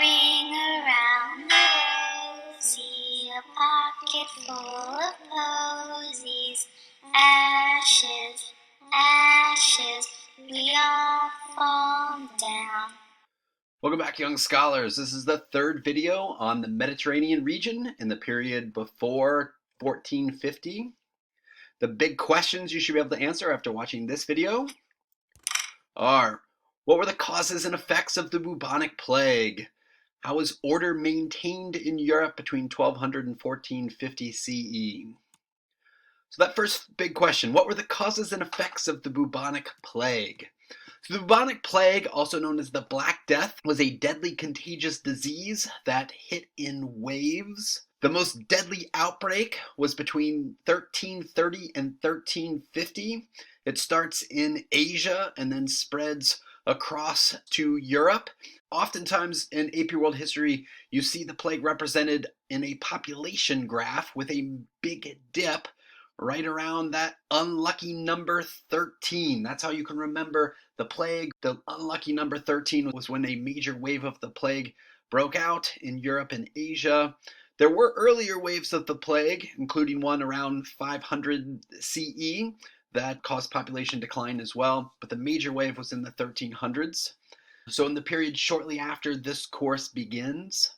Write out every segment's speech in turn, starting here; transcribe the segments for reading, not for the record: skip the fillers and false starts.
ring around the rosy, a pocket full of posies. Ashes, ashes, we all fall down. Welcome back, young scholars. This is the third video on the Mediterranean region in the period before 1450. The big questions you should be able to answer after watching this video are: what were the causes and effects of the bubonic plague? How was order maintained in Europe between 1200 and 1450 CE? So that first big question, what were the causes and effects of the bubonic plague? So the bubonic plague, also known as the Black Death, was a deadly contagious disease that hit in waves. The most deadly outbreak was between 1330 and 1350. It starts in Asia and then spreads across to Europe. Oftentimes in AP World History, you see the plague represented in a population graph with a big dip right around that unlucky number 13. That's how you can remember the plague. The unlucky number 13 was when a major wave of the plague broke out in Europe and Asia. There were earlier waves of the plague, including one around 500 CE that caused population decline as well, but the major wave was in the 1300s. So in the period shortly after this course begins.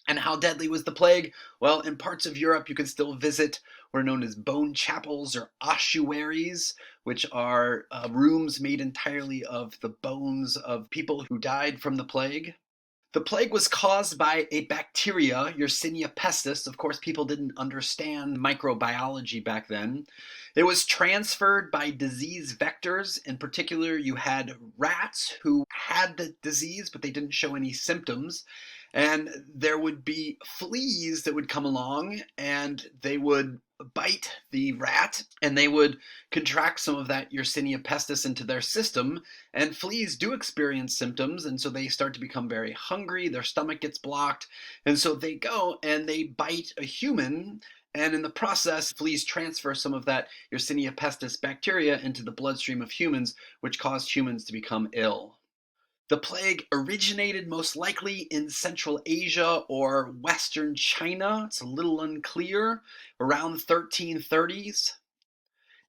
And how deadly was the plague? Well, in parts of Europe, you can still visit what are known as bone chapels or ossuaries, which are rooms made entirely of the bones of people who died from the plague. The plague was caused by a bacteria, Yersinia pestis. Of course, people didn't understand microbiology back then. It was transferred by disease vectors. In particular, you had rats who had the disease, but they didn't show any symptoms. And there would be fleas that would come along and they would bite the rat and they would contract some of that Yersinia pestis into their system. And fleas do experience symptoms, and so they start to become very hungry, their stomach gets blocked, and so they go and they bite a human, and in the process, fleas transfer some of that Yersinia pestis bacteria into the bloodstream of humans, which caused humans to become ill. The plague originated most likely in Central Asia or Western China. It's a little unclear, around 1330s.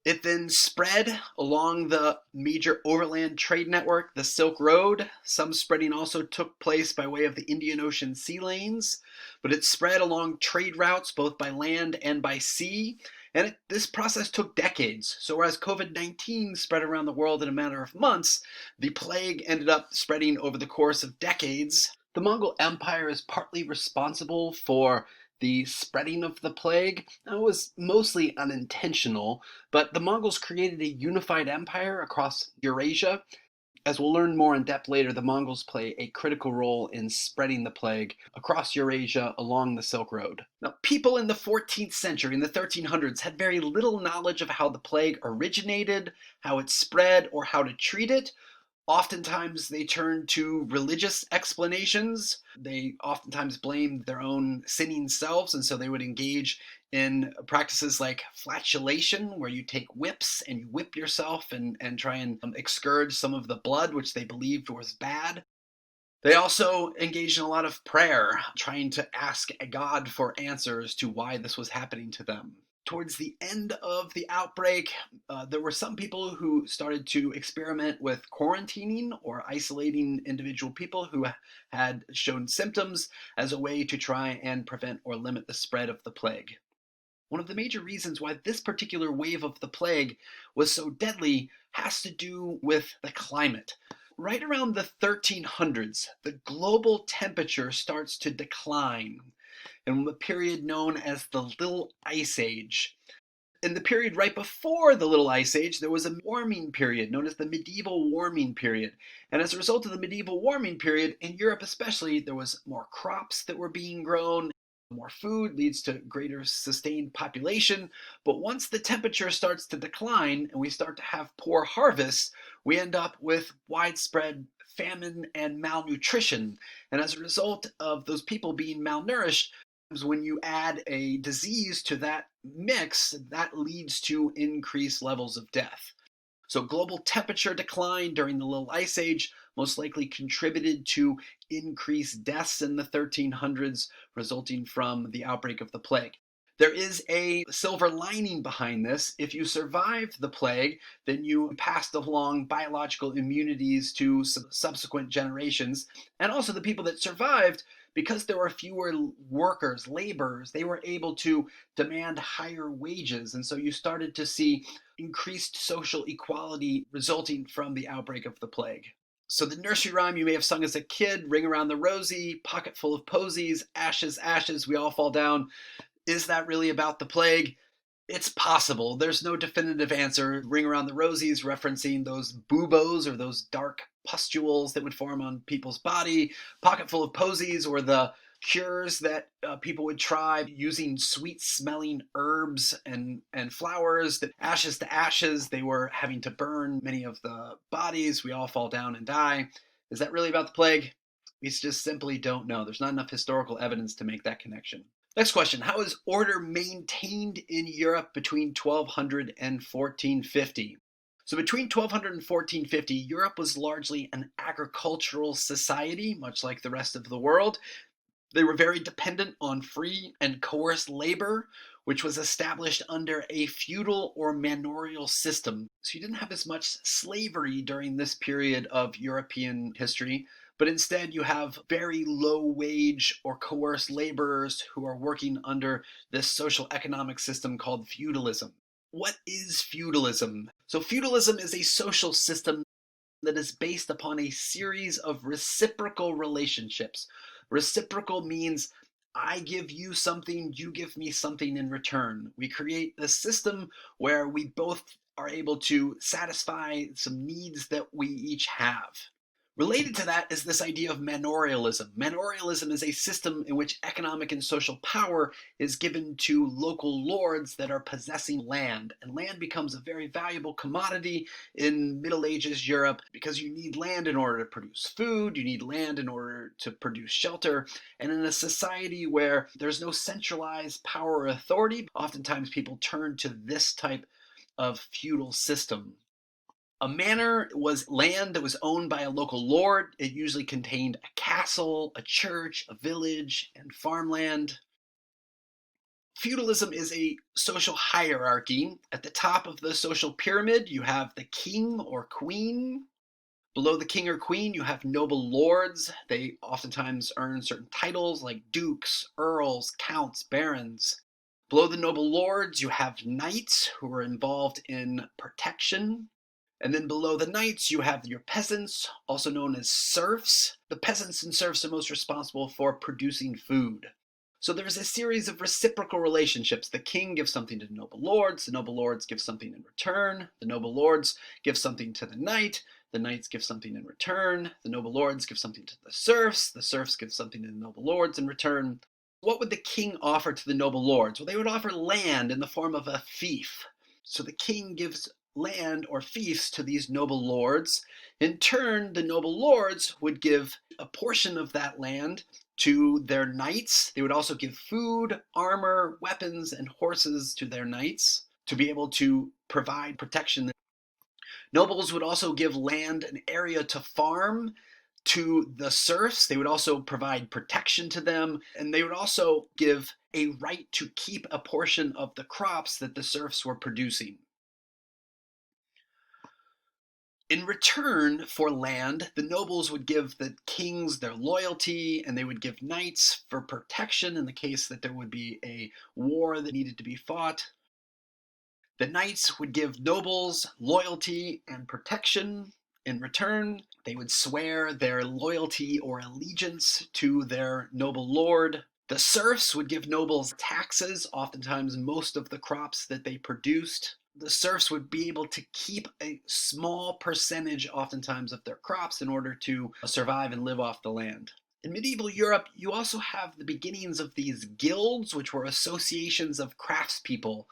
It then spread along the major overland trade network, the Silk Road. Some spreading also took place by way of the Indian Ocean sea lanes, but it spread along trade routes both by land and by sea. And this process took decades. So whereas COVID-19 spread around the world in a matter of months, the plague ended up spreading over the course of decades. The Mongol Empire is partly responsible for the spreading of the plague. It was mostly unintentional, but the Mongols created a unified empire across Eurasia. As we'll learn more in depth later, the Mongols play a critical role in spreading the plague across Eurasia along the Silk Road. Now, people in the 14th century, in the 1300s, had very little knowledge of how the plague originated, how it spread, or how to treat it. Oftentimes they turned to religious explanations. They oftentimes blamed their own sinning selves, and so they would engage in practices like flatulation, where you take whips and you whip yourself and try and excurge some of the blood, which they believed was bad. They also engaged in a lot of prayer, trying to ask God for answers to why this was happening to them. Towards the end of the outbreak, there were some people who started to experiment with quarantining or isolating individual people who had shown symptoms as a way to try and prevent or limit the spread of the plague. One of the major reasons why this particular wave of the plague was so deadly has to do with the climate. Right around the 1300s, the global temperature starts to decline in the period known as the Little Ice Age. In the period right before the Little Ice Age, there was a warming period known as the medieval warming period. And as a result of the medieval warming period, in Europe especially, there was more crops that were being grown. More food leads to greater sustained population. But once the temperature starts to decline and we start to have poor harvests, we end up with widespread famine and malnutrition. And as a result of those people being malnourished, when you add a disease to that mix, that leads to increased levels of death. So global temperature decline during the Little Ice Age, most likely contributed to increased deaths in the 1300s resulting from the outbreak of the plague. There is a silver lining behind this. If you survived the plague, then you passed along biological immunities to subsequent generations. And also, the people that survived, because there were fewer workers, laborers, they were able to demand higher wages. And so you started to see increased social equality resulting from the outbreak of the plague. So the nursery rhyme you may have sung as a kid, ring around the rosy, pocket full of posies, ashes, ashes, we all fall down. Is that really about the plague? It's possible. There's no definitive answer. Ring around the rosies referencing those buboes or those dark pustules that would form on people's body. Pocket full of posies or the cures that people would try using sweet smelling herbs and flowers. That ashes to ashes, they were having to burn many of the bodies. We all fall down and die. Is that really about the plague? We just simply don't know. There's not enough historical evidence to make that connection. Next question. How is order maintained in Europe between 1200 and 1450? So between 1200 and 1450, Europe was largely an agricultural society, much like the rest of the world. They were very dependent on free and coerced labor, which was established under a feudal or manorial system. So you didn't have as much slavery during this period of European history, but instead you have very low wage or coerced laborers who are working under this social economic system called feudalism. What is feudalism? So feudalism is a social system that is based upon a series of reciprocal relationships. Reciprocal means I give you something, you give me something in return. We create a system where we both are able to satisfy some needs that we each have. Related to that is this idea of manorialism. Manorialism is a system in which economic and social power is given to local lords that are possessing land, and land becomes a very valuable commodity in Middle Ages Europe because you need land in order to produce food, you need land in order to produce shelter, and in a society where there's no centralized power or authority, oftentimes people turn to this type of feudal system. A manor was land that was owned by a local lord. It usually contained a castle, a church, a village, and farmland. Feudalism is a social hierarchy. At the top of the social pyramid, you have the king or queen. Below the king or queen, you have noble lords. They oftentimes earn certain titles like dukes, earls, counts, barons. Below the noble lords, you have knights who are involved in protection. And then below the knights, you have your peasants, also known as serfs. The peasants and serfs are most responsible for producing food. So there's a series of reciprocal relationships. The king gives something to the noble lords give something in return, the noble lords give something to the knights give something in return, the noble lords give something to the serfs give something to the noble lords in return. What would the king offer to the noble lords? Well, they would offer land in the form of a fief. So the king gives land or fiefs to these noble lords. In turn, the noble lords would give a portion of that land to their knights. They would also give food, armor, weapons, and horses to their knights to be able to provide protection. Nobles would also give land, an area to farm to the serfs. They would also provide protection to them, and they would also give a right to keep a portion of the crops that the serfs were producing. In return for land, the nobles would give the kings their loyalty, and they would give knights for protection in the case that there would be a war that needed to be fought. The knights would give nobles loyalty and protection. In return, they would swear their loyalty or allegiance to their noble lord. The serfs would give nobles taxes, oftentimes most of the crops that they produced. The serfs would be able to keep a small percentage, oftentimes, of their crops in order to survive and live off the land. In medieval Europe, you also have the beginnings of these guilds, which were associations of craftspeople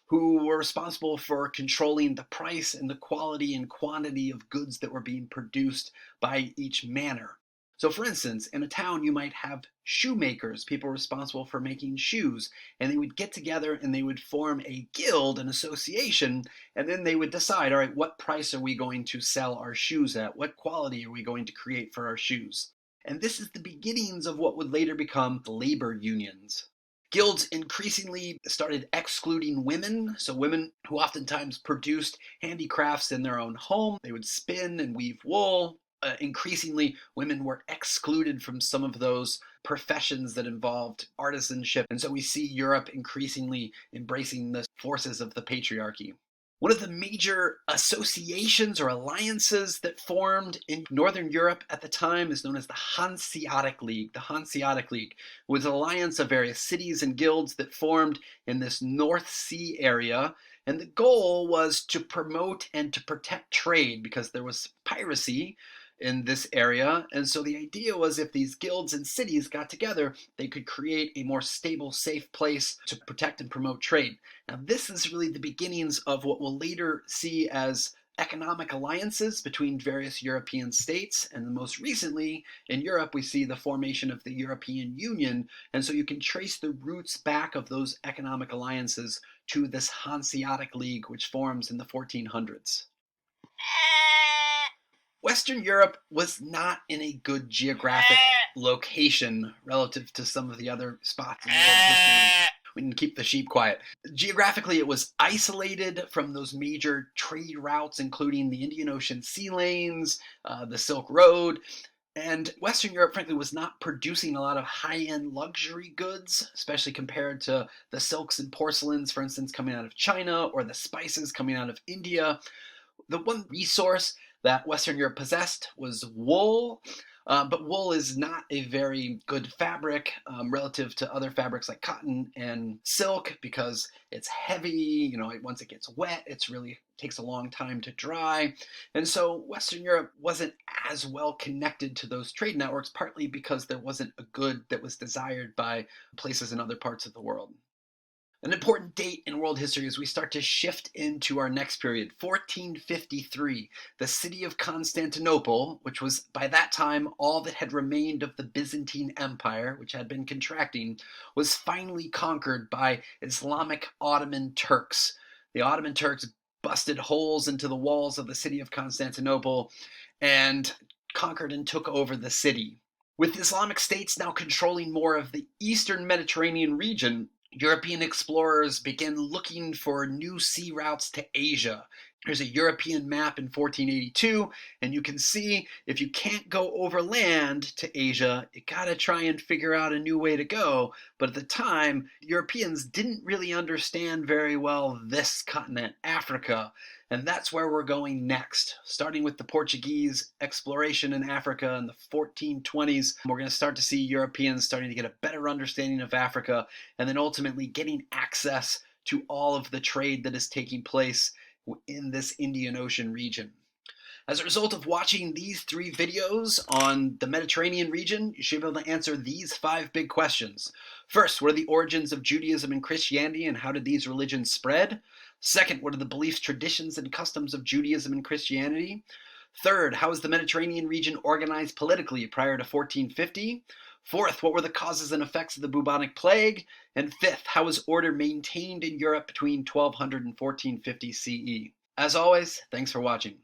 who were responsible for controlling the price and the quality and quantity of goods that were being produced by each manor. So for instance, in a town you might have shoemakers, people responsible for making shoes, and they would get together and they would form a guild, an association, and then they would decide, all right, what price are we going to sell our shoes at? What quality are we going to create for our shoes? And this is the beginnings of what would later become labor unions. Guilds increasingly started excluding women, so women who oftentimes produced handicrafts in their own home. They would spin and weave wool. Increasingly, women were excluded from some of those professions that involved artisanship, and so we see Europe increasingly embracing the forces of the patriarchy. One of the major associations or alliances that formed in Northern Europe at the time is known as the Hanseatic League. The Hanseatic League was an alliance of various cities and guilds that formed in this North Sea area, and the goal was to promote and to protect trade because there was piracy in this area. And so the idea was if these guilds and cities got together, they could create a more stable, safe place to protect and promote trade. Now, this is really the beginnings of what we'll later see as economic alliances between various European states. And most recently, in Europe, we see the formation of the European Union. And so you can trace the roots back of those economic alliances to this Hanseatic League, which forms in the 1400s. Western Europe was not in a good geographic location relative to some of the other spots in world history. We can keep the sheep quiet. Geographically, it was isolated from those major trade routes, including the Indian Ocean sea lanes, the Silk Road. And Western Europe, frankly, was not producing a lot of high-end luxury goods, especially compared to the silks and porcelains, for instance, coming out of China, or the spices coming out of India. The one resource that Western Europe possessed was wool, but wool is not a very good fabric relative to other fabrics like cotton and silk because it's heavy. Once it gets wet, it really takes a long time to dry. And so Western Europe wasn't as well connected to those trade networks, partly because there wasn't a good that was desired by places in other parts of the world. An important date in world history as we start to shift into our next period, 1453. The city of Constantinople, which was by that time all that had remained of the Byzantine Empire, which had been contracting, was finally conquered by Islamic Ottoman Turks. The Ottoman Turks busted holes into the walls of the city of Constantinople and conquered and took over the city. With Islamic states now controlling more of the eastern Mediterranean region, European explorers begin looking for new sea routes to Asia. There's a European map in 1482, and you can see if you can't go over land to Asia, you gotta try and figure out a new way to go. But at the time, Europeans didn't really understand very well this continent, Africa, and that's where we're going next. Starting with the Portuguese exploration in Africa in the 1420s, we're going to start to see Europeans starting to get a better understanding of Africa, and then ultimately getting access to all of the trade that is taking place in this Indian Ocean region. As a result of watching these 3 videos on the Mediterranean region, you should be able to answer these 5 big questions. First, what are the origins of Judaism and Christianity, and how did these religions spread? Second, what are the beliefs, traditions, and customs of Judaism and Christianity? Third, how is the Mediterranean region organized politically prior to 1450? Fourth, what were the causes and effects of the bubonic plague? And fifth, how was order maintained in Europe between 1200 and 1450 CE? As always, thanks for watching.